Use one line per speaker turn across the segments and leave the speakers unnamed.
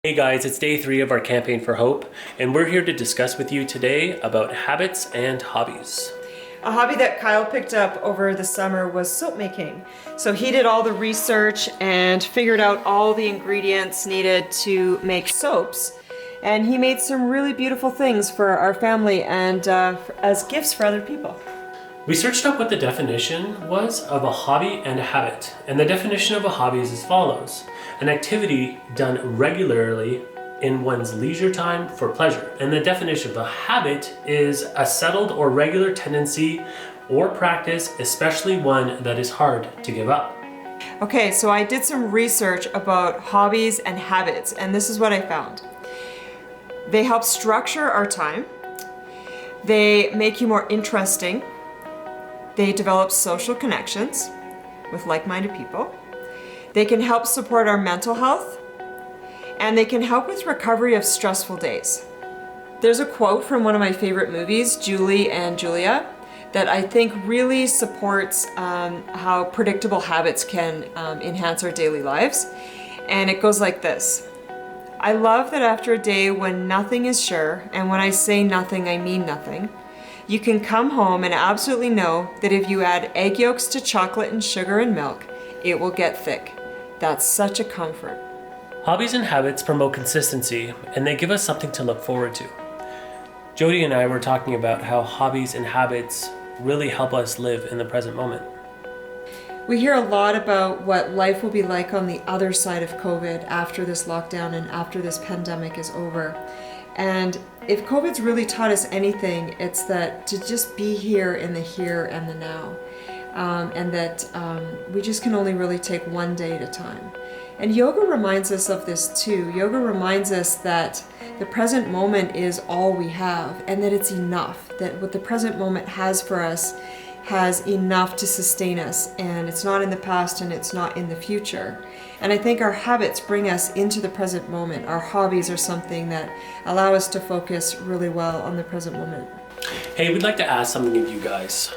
Hey guys, it's day 3 of our campaign for hope, and we're here to discuss with you today about habits and hobbies.
A hobby that Kyle picked up over the summer was soap making. So he did all the research and figured out all the ingredients needed to make soaps. And he made some really beautiful things for our family and as gifts for other people.
We searched up what the definition was of a hobby and a habit, and the definition of a hobby is as follows: an activity done regularly in one's leisure time for pleasure. And the definition of a habit is a settled or regular tendency or practice, especially one that is hard to give up.
Okay, so I did some research about hobbies and habits, and this is what I found. They help structure our time. They make you more interesting. They develop social connections with like-minded people. They can help support our mental health, and they can help with recovery of stressful days. There's a quote from one of my favorite movies, Julie and Julia, that I think really supports how predictable habits can enhance our daily lives. And it goes like this: I love that after a day when nothing is sure, and when I say nothing, I mean nothing, you can come home and absolutely know that if you add egg yolks to chocolate and sugar and milk, it will get thick. That's such a comfort.
Hobbies and habits promote consistency, and they give us something to look forward to. Jody and I were talking about how hobbies and habits really help us live in the present moment.
We hear a lot about what life will be like on the other side of COVID after this lockdown and after this pandemic is over. And if COVID's really taught us anything, it's that to just be here in the here and the now. And that we just can only really take one day at a time. And yoga reminds us of this too. Yoga reminds us that the present moment is all we have, and that it's enough, that what the present moment has for us has enough to sustain us, and it's not in the past and it's not in the future. And I think our habits bring us into the present moment. Our hobbies are something that allow us to focus really well on the present moment.
Hey, we'd like to ask something of you guys.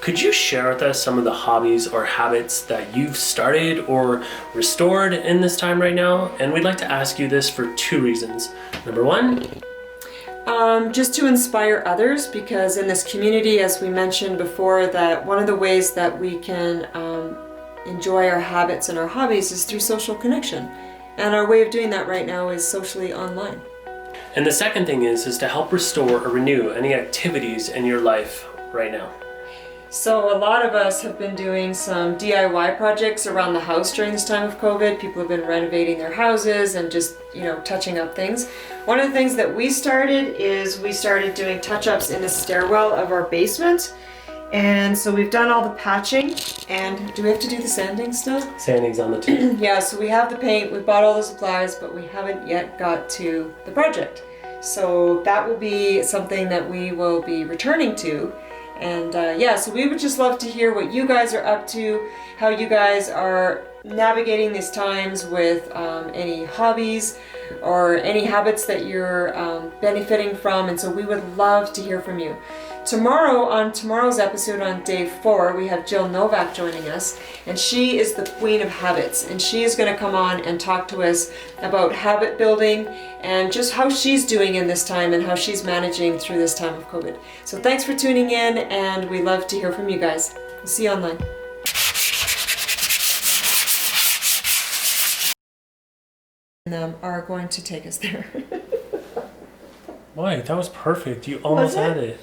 Could you share with us some of the hobbies or habits that you've started or restored in this time right now? And we'd like to ask you this for 2 reasons. Number 1,
just to inspire others, because in this community, as we mentioned before, that one of the ways that we can enjoy our habits and our hobbies is through social connection. And our way of doing that right now is socially online.
and the second thing is to help restore or renew any activities in your life right now.
So a lot of us have been doing some DIY projects around the house during this time of COVID. People have been renovating their houses and just, touching up things. One of the things that we started is we started doing touch-ups in the stairwell of our basement. And so we've done all the patching. And do we have to do the sanding still?
Sanding's on the table.
Yeah, so we have the paint, we bought all the supplies, but we haven't yet got to the project. So that will be something that we will be returning to. And so we would just love to hear what you guys are up to, how you guys are navigating these times with any hobbies or any habits that you're benefiting from. And so we would love to hear from you. On tomorrow's episode on day 4, we have Jill Novak joining us, and she is the queen of habits, and she is going to come on and talk to us about habit building and just how she's doing in this time and how she's managing through this time of COVID. So thanks for tuning in, and we love to hear from you guys. We'll see you online. Them are going to take us there.
Why? That was perfect. You almost had it.